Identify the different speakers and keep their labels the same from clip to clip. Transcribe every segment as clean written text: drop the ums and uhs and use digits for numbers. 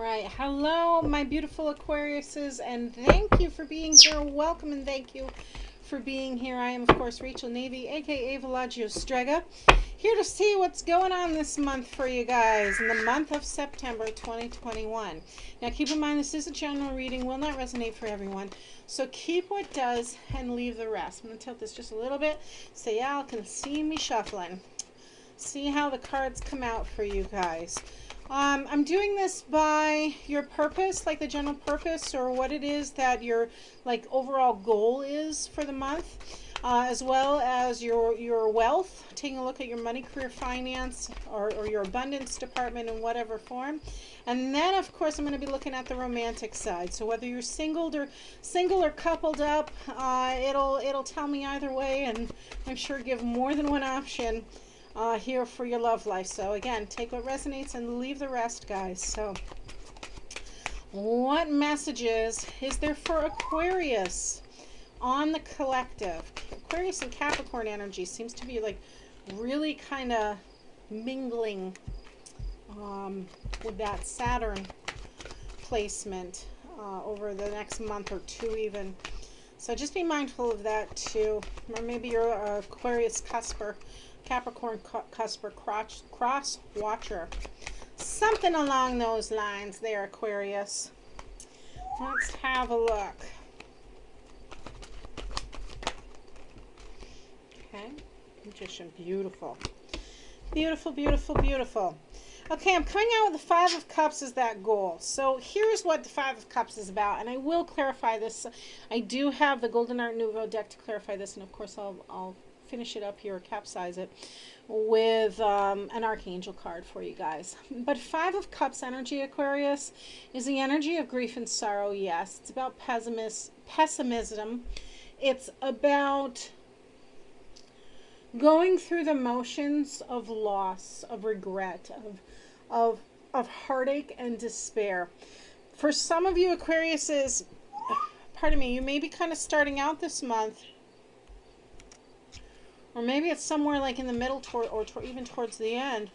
Speaker 1: right. Hello, my beautiful Aquariuses, and thank you for being here. Welcome and thank you for being here. I am, of course, Rachel Navy, aka Villagio Strega, here to see what's going on this month for you guys in the month of September 2021. Now, keep in mind, this is a general reading, will not resonate for everyone. So keep what does and leave the rest. I'm going to tilt this just a little bit so y'all can see me shuffling. See how the cards come out for you guys. I'm doing this by your purpose, like the general purpose, or what it is that your like overall goal is for the month, as well as your wealth, taking a look at your money, career, finance, or your abundance department in whatever form. And then, of course, I'm going to be looking at the romantic side. So whether you're single or coupled up, it'll tell me either way, and I'm sure give more than one option here for your love life. So again, take what resonates and leave the rest, guys. So what messages is there for Aquarius on the collective? Aquarius and Capricorn energy seems to be like really kind of mingling with that Saturn placement over the next month or two even. So just be mindful of that too. Or maybe you're Aquarius cusper, Capricorn cusper, cross watcher. Something along those lines there, Aquarius. Let's have a look. Okay, Magician, beautiful. Beautiful, beautiful, beautiful. Okay, I'm coming out with the Five of Cups as that goal. So here's what the Five of Cups is about, and I will clarify this. I do have the Golden Art Nouveau deck to clarify this, and of course I'll finish it up here, capsize it, with an Archangel card for you guys. But Five of Cups energy, Aquarius, is the energy of grief and sorrow, yes. It's about pessimism. It's about going through the motions of loss, of regret, of heartache and despair. For some of you Aquariuses, pardon me, you may be kind of starting out this month, or maybe it's somewhere like in the middle or even towards the end,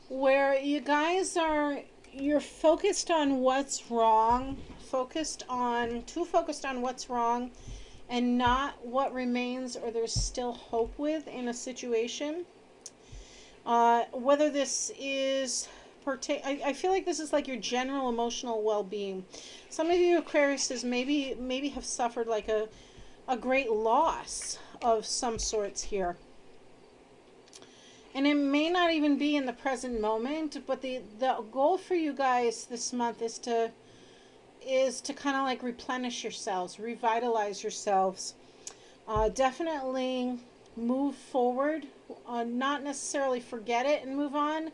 Speaker 1: where you guys you're focused on what's wrong, too focused on what's wrong, and not what remains or there's still hope with in a situation. Whether this is, I feel like this is like your general emotional well-being. Some of you Aquariuses maybe have suffered like a great loss of some sorts here. And it may not even be in the present moment, but the goal for you guys this month is to kind of like replenish yourselves, revitalize yourselves. Definitely move forward, not necessarily forget it and move on,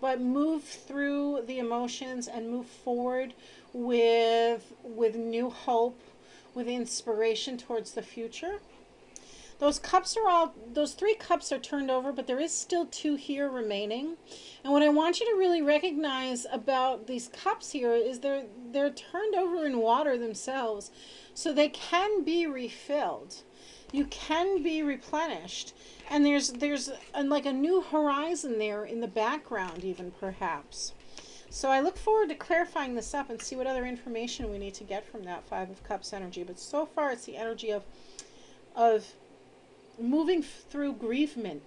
Speaker 1: but move through the emotions and move forward with new hope, with inspiration towards the future. Those three cups are turned over, but there is still two here remaining. And what I want you to really recognize about these cups here is they're turned over in water themselves, so they can be refilled. You can be replenished, and there's like a new horizon there in the background even, perhaps. So I look forward to clarifying this up and see what other information we need to get from that Five of Cups energy. But so far it's the energy of moving through grievement,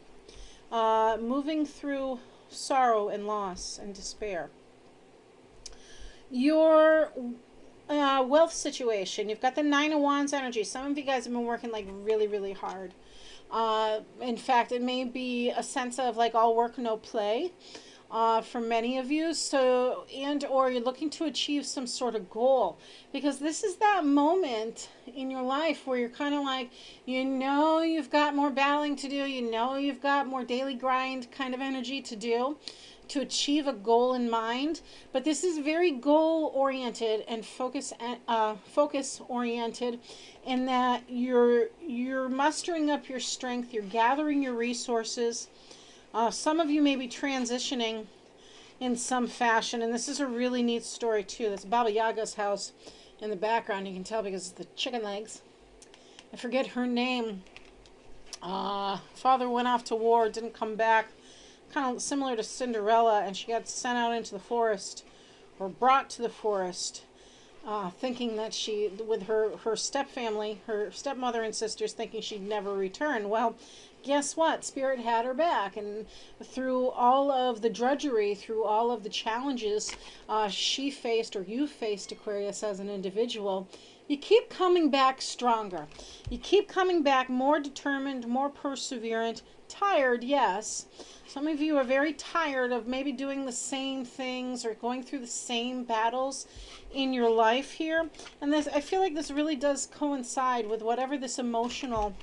Speaker 1: moving through sorrow and loss and despair. Your wealth situation, you've got the Nine of Wands energy. Some of you guys have been working like really, really hard. In fact, it may be a sense of like all work, no play. For many of you, or you're looking to achieve some sort of goal, because this is that moment in your life where you're kind of like, you've got more battling to do, you've got more daily grind kind of energy to do to achieve a goal in mind. But this is very goal oriented and focus oriented, in that you're mustering up your strength, you're gathering your resources. Some of you may be transitioning in some fashion, and this is a really neat story too. That's Baba Yaga's house in the background. You can tell because of the chicken legs. I forget her name. Father went off to war, didn't come back. Kind of similar to Cinderella, and she got sent out into the forest or brought to the forest, thinking that she, with her stepfamily, her stepmother and sisters, thinking she'd never return. Well, guess what? Spirit had her back, and through all of the drudgery, through all of the challenges she faced, or you faced, Aquarius, as an individual, you keep coming back stronger. You keep coming back more determined, more perseverant, tired, yes. Some of you are very tired of maybe doing the same things or going through the same battles in your life here. And this, I feel like this really does coincide with whatever this emotional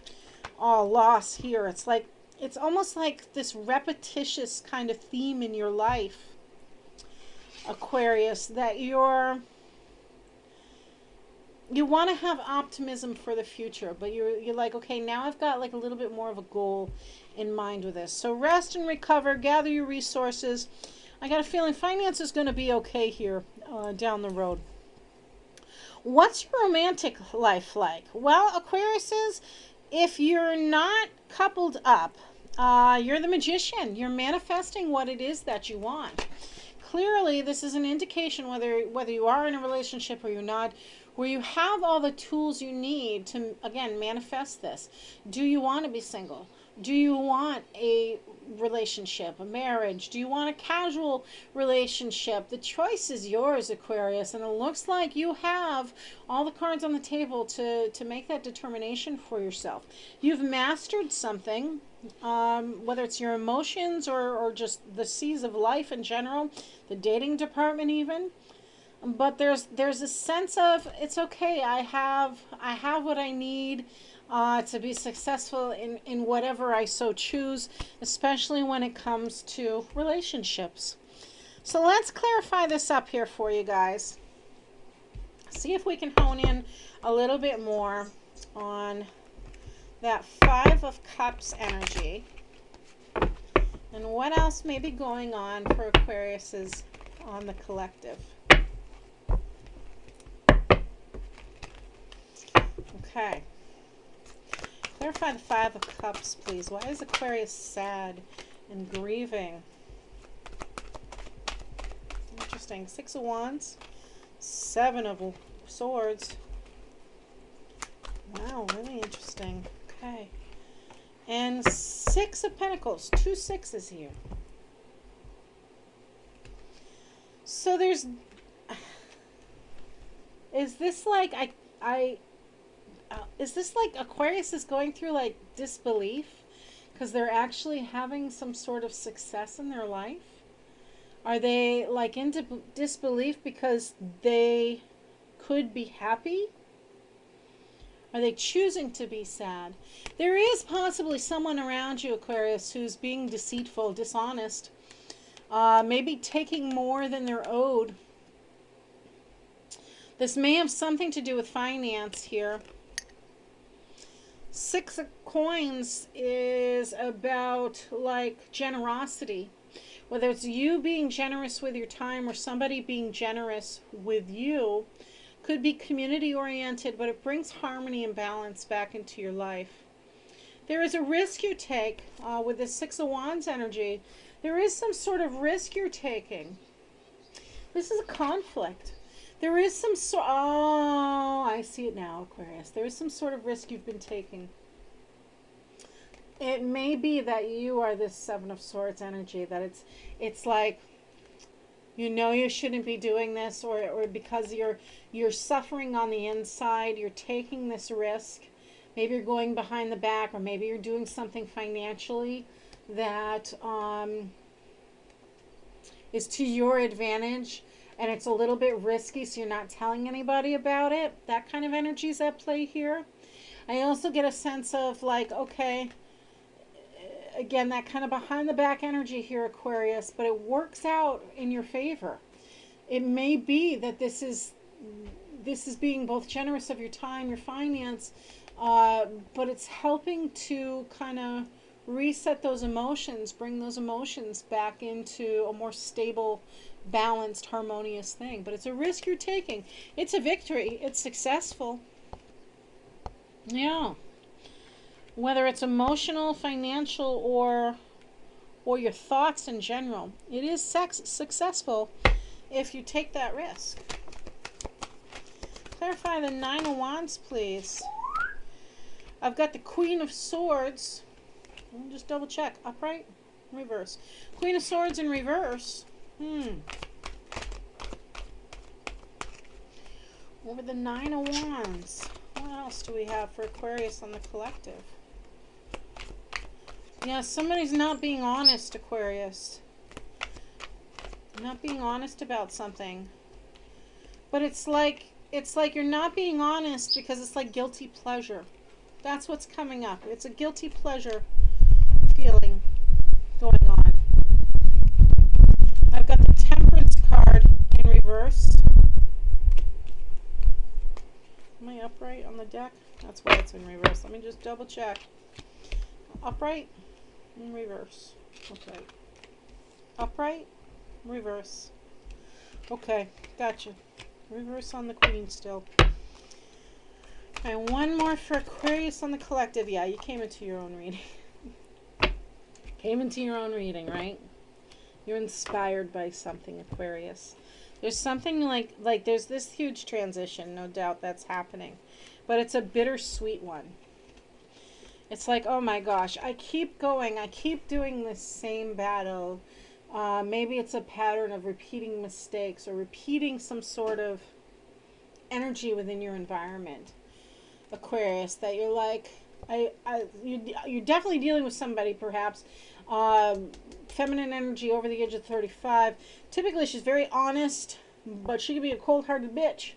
Speaker 1: loss here. It's like, it's almost like this repetitious kind of theme in your life, Aquarius, that you want to have optimism for the future, but you're like, okay, now I've got like a little bit more of a goal in mind with this. So rest and recover, gather your resources. I got a feeling finance is going to be okay here down the road. What's your romantic life like? Well, Aquariuses, if you're not coupled up, you're the magician. You're manifesting what it is that you want. Clearly, this is an indication whether you are in a relationship or you're not, where you have all the tools you need to, again, manifest this. Do you want to be single? Do you want a relationship, a marriage? Do you want a casual relationship? The choice is yours, Aquarius, and it looks like you have all the cards on the table to make that determination for yourself. You've mastered something, whether it's your emotions or just the seas of life in general, the dating department even. But there's a sense of, it's okay, I have what I need to be successful in whatever I so choose, especially when it comes to relationships. So let's clarify this up here for you guys. See if we can hone in a little bit more on that Five of Cups energy and what else may be going on for Aquariuses on the collective. Okay. Clarify the Five of Cups, please. Why is Aquarius sad and grieving? Interesting. Six of Wands. Seven of Swords. Wow, really interesting. Okay. And Six of Pentacles. Two sixes here. So there's... Is this like... is this like Aquarius is going through like disbelief because they're actually having some sort of success in their life? Are they like into disbelief because they could be happy? Are they choosing to be sad? There is possibly someone around you, Aquarius, who's being deceitful, dishonest, maybe taking more than they're owed. This may have something to do with finance here. Six of Coins is about like generosity. Whether it's you being generous with your time or somebody being generous with you, could be community oriented, but it brings harmony and balance back into your life. There is a risk you take with the Six of Wands energy. There is some sort of risk you're taking. This is a conflict. There is some sort... Oh, I see it now, Aquarius. There is some sort of risk you've been taking. It may be that you are this Seven of Swords energy, that it's like, you know you shouldn't be doing this, or because you're suffering on the inside, you're taking this risk. Maybe you're going behind the back, or maybe you're doing something financially that is to your advantage. And it's a little bit risky, so you're not telling anybody about it. That kind of energy is at play here. I also get a sense of like, okay, again, that kind of behind the back energy here, Aquarius, but it works out in your favor. It may be that this is being both generous of your time, your finance, but it's helping to kind of reset those emotions, bring those emotions back into a more stable, balanced, harmonious thing. But it's a risk you're taking. It's a victory. It's successful. Yeah. Whether it's emotional, financial, or your thoughts in general, it is successful. if you take that risk. Clarify the Nine of Wands, please. I've got the Queen of Swords. Let me just double check. Upright, reverse. Queen of Swords in reverse. Over the Nine of Wands. What else do we have for Aquarius on the collective? Yeah, somebody's not being honest, Aquarius. Not being honest about something. But it's like you're not being honest because it's like guilty pleasure. That's what's coming up. It's a guilty pleasure feeling going on. I've got the Temperance card in reverse. Am I upright on the deck? That's why it's in reverse. Let me just double check. Upright, in reverse. Okay. Upright, reverse. Okay, gotcha. Reverse on the Queen still. Okay, one more for Aquarius on the collective. Yeah, you came into your own reading. Came into your own reading, right? You're inspired by something, Aquarius. There's something like there's this huge transition, no doubt that's happening. But it's a bittersweet one. It's like, oh my gosh, I keep going. I keep doing the same battle. Maybe it's a pattern of repeating mistakes or repeating some sort of energy within your environment, Aquarius, that you're like, you're definitely dealing with somebody, perhaps, feminine energy over the age of 35. Typically, she's very honest, but she can be a cold-hearted bitch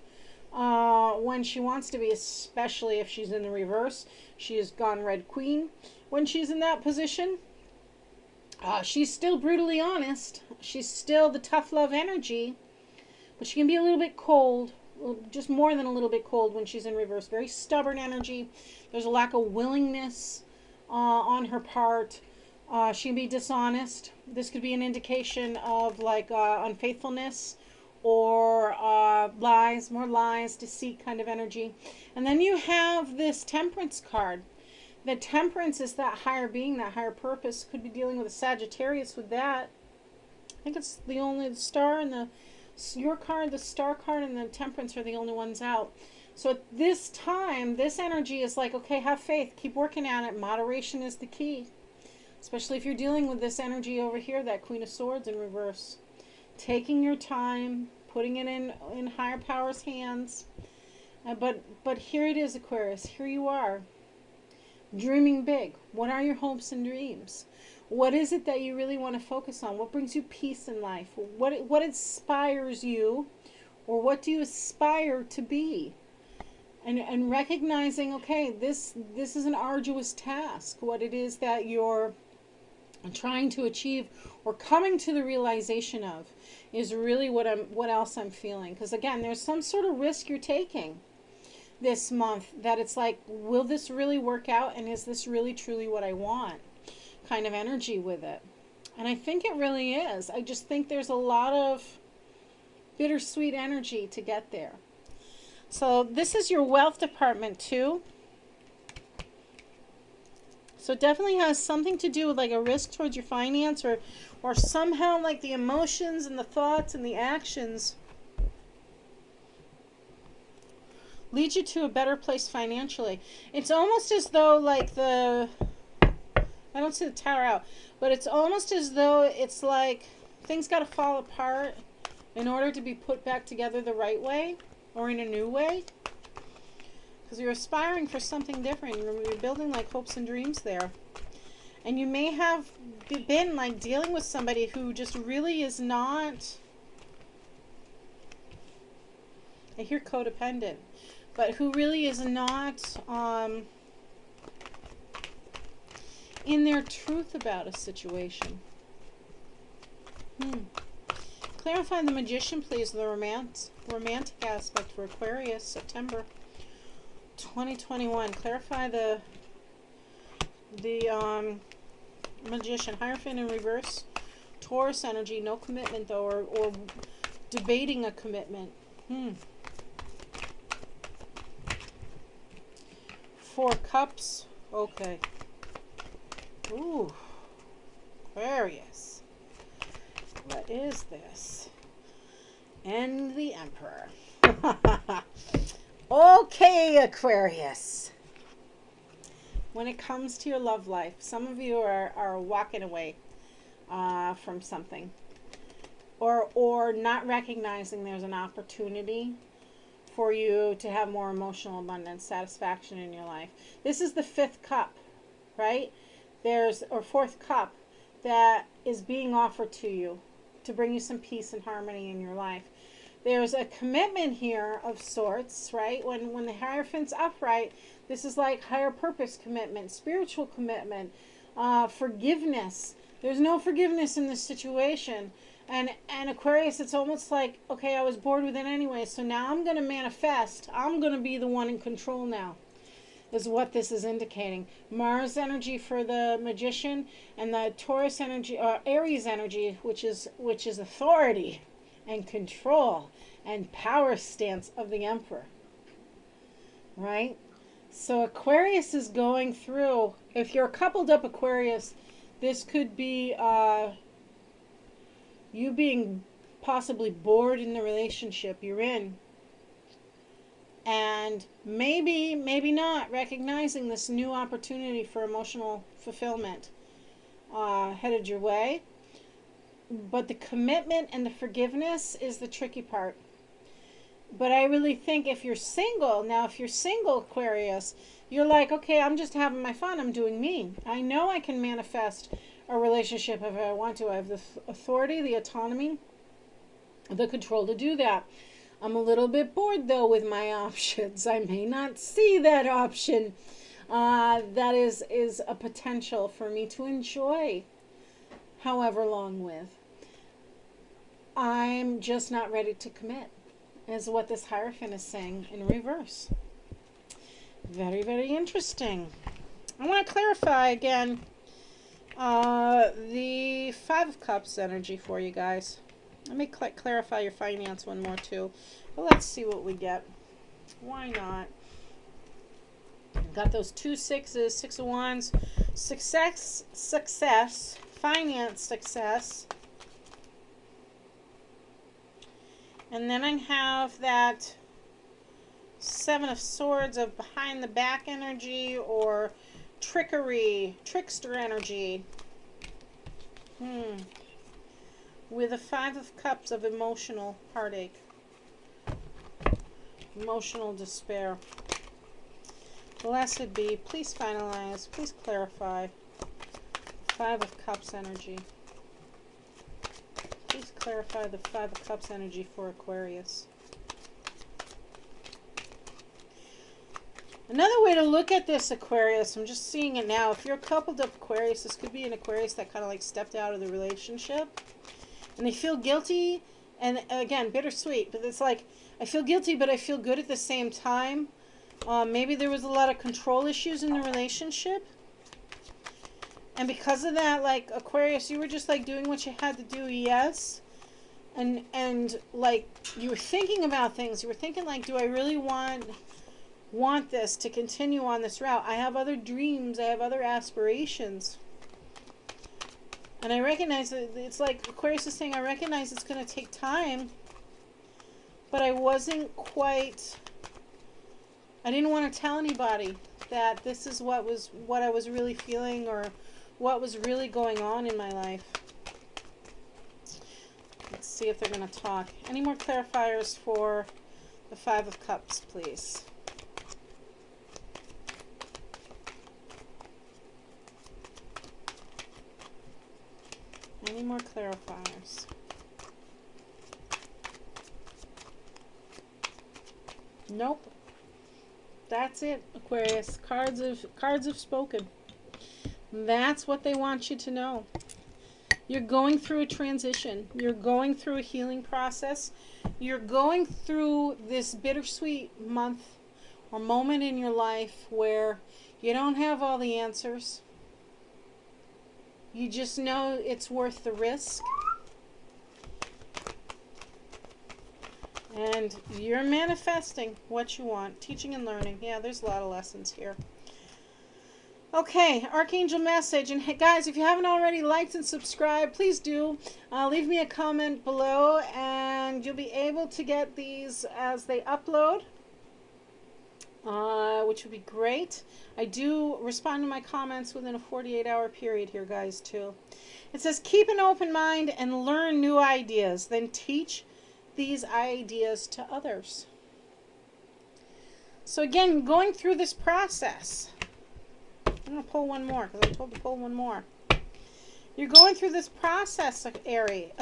Speaker 1: when she wants to be, especially if she's in the reverse. She has gone Red Queen. When she's in that position, she's still brutally honest. She's still the tough love energy, but she can be a little bit cold, just more than a little bit cold when she's in reverse. Very stubborn energy. There's a lack of willingness on her part. She can be dishonest. This could be an indication of like unfaithfulness or lies, more lies, deceit kind of energy. And then you have this Temperance card. The Temperance is that higher being, that higher purpose. Could be dealing with a Sagittarius with that. I think it's the only star and your card, the Star card, and the Temperance are the only ones out. So at this time, this energy is like, okay, have faith, keep working at it. Moderation is the key, especially if you're dealing with this energy over here, that Queen of Swords in reverse. Taking your time, putting it in higher power's hands. But here it is, Aquarius. Here you are, dreaming big. What are your hopes and dreams? What is it that you really want to focus on? What brings you peace in life? What inspires you, or what do you aspire to be? And recognizing, okay, this is an arduous task. What it is that you're trying to achieve or coming to the realization of is really what else I'm feeling. Because again, there's some sort of risk you're taking this month that it's like, will this really work out, and is this really truly what I want? Kind of energy with it. And I think it really is. I just think there's a lot of bittersweet energy to get there. So this is your wealth department too. So it definitely has something to do with like a risk towards your finance, or somehow like the emotions and the thoughts and the actions lead you to a better place financially. It's almost as though like I don't see the tower out, but it's almost as though it's like things got to fall apart in order to be put back together the right way or in a new way. Because you're aspiring for something different. You're building like hopes and dreams there. And you may have been like dealing with somebody who just really is not, I hear codependent, but who really is not in their truth about a situation. Clarify the Magician, please, the romantic aspect for Aquarius, September 2021. Clarify the Magician, Hierophant in reverse, Taurus energy, no commitment though, or debating a commitment. 4 Cups. Okay. Ooh, Aquarius. What is this? And the Emperor. Okay, Aquarius. When it comes to your love life, some of you are walking away from something. Or not recognizing there's an opportunity for you to have more emotional abundance, satisfaction in your life. This is the fifth cup, right? Or fourth cup that is being offered to you to bring you some peace and harmony in your life. There's a commitment here of sorts, right? When the Hierophant's upright, this is like higher purpose commitment, spiritual commitment, forgiveness. There's no forgiveness in this situation. And Aquarius, it's almost like, okay, I was bored with it anyway, so now I'm going to manifest. I'm going to be the one in control now, is what this is indicating. Mars energy for the Magician, and the Taurus energy, or Aries energy, which is authority and control and power stance of the Emperor. Right? So Aquarius is going through, if you're a coupled up Aquarius, this could be you being possibly bored in the relationship you're in. And maybe not recognizing this new opportunity for emotional fulfillment headed your way. But the commitment and the forgiveness is the tricky part. But I really think if you're single, Aquarius, you're like, okay, I'm just having my fun. I'm doing me. I know I can manifest a relationship if I want to. I have the authority, the autonomy, the control to do that. I'm a little bit bored, though, with my options. I may not see that option. That is a potential for me to enjoy however long with. I'm just not ready to commit, is what this Hierophant is saying in reverse. Very, very interesting. I want to clarify again the Five of Cups energy for you guys. Let me clarify your finance one more too. But let's see what we get. Why not? Got those 2 6s, 6 of Wands, success, finance success. And then I have that 7 of Swords of behind the back energy, or trickery, trickster energy. With a 5 of Cups of emotional heartache, emotional despair. Blessed be, please finalize, please clarify. 5 of Cups energy. Please clarify the 5 of Cups energy for Aquarius. Another way to look at this, Aquarius, I'm just seeing it now. If you're coupled up Aquarius, this could be an Aquarius that kind of like stepped out of the relationship. And they feel guilty, and again, bittersweet. But it's like, I feel guilty, but I feel good at the same time. Maybe there was a lot of control issues in the relationship. And because of that, like, Aquarius, you were just like doing what you had to do, yes. And like, you were thinking about things. You were thinking like, do I really want this to continue on this route? I have other dreams. I have other aspirations. And I recognize that it's like Aquarius is saying, I recognize it's going to take time, but I wasn't quite, I didn't want to tell anybody that this is what I was really feeling, or what was really going on in my life. Let's see if they're going to talk. Any more clarifiers for the 5 of Cups, please? Any more clarifiers? Nope. That's it, Aquarius. Cards have spoken. That's what they want you to know. You're going through a transition. You're going through a healing process. You're going through this bittersweet month or moment in your life where you don't have all the answers. You just know it's worth the risk. And you're manifesting what you want. Teaching and learning. Yeah, there's a lot of lessons here. Okay, Archangel message. And hey, guys, if you haven't already liked and subscribed, please do. Leave me a comment below. And and you'll be able to get these as they upload, which would be great. I do respond to my comments within a 48-hour period here, guys, too. It says, keep an open mind and learn new ideas, then teach these ideas to others. So again, going through this process, I'm going to pull one more because I'm told to pull one more. You're going through this process, Aquarius.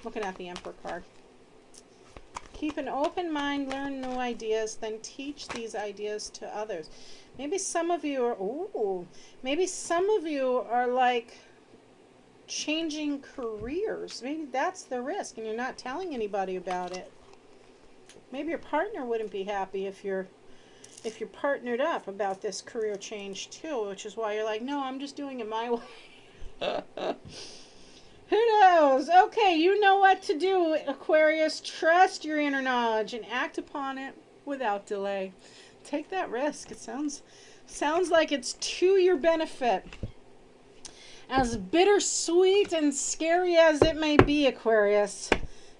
Speaker 1: Looking at the Emperor card. Keep an open mind, learn new ideas, then teach these ideas to others. Maybe some of you are, maybe some of you are like changing careers. Maybe that's the risk and you're not telling anybody about it. Maybe your partner wouldn't be happy if you're partnered up about this career change too, which is why you're like, no, I'm just doing it my way. Who knows? Okay, you know what to do, Aquarius. Trust your inner knowledge and act upon it without delay. Take that risk. It sounds like it's to your benefit. As bittersweet and scary as it may be, Aquarius,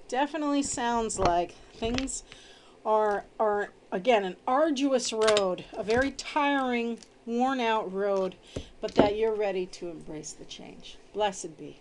Speaker 1: definitely sounds like things are again an arduous road, a very tiring, worn out road, but that you're ready to embrace the change. Blessed be.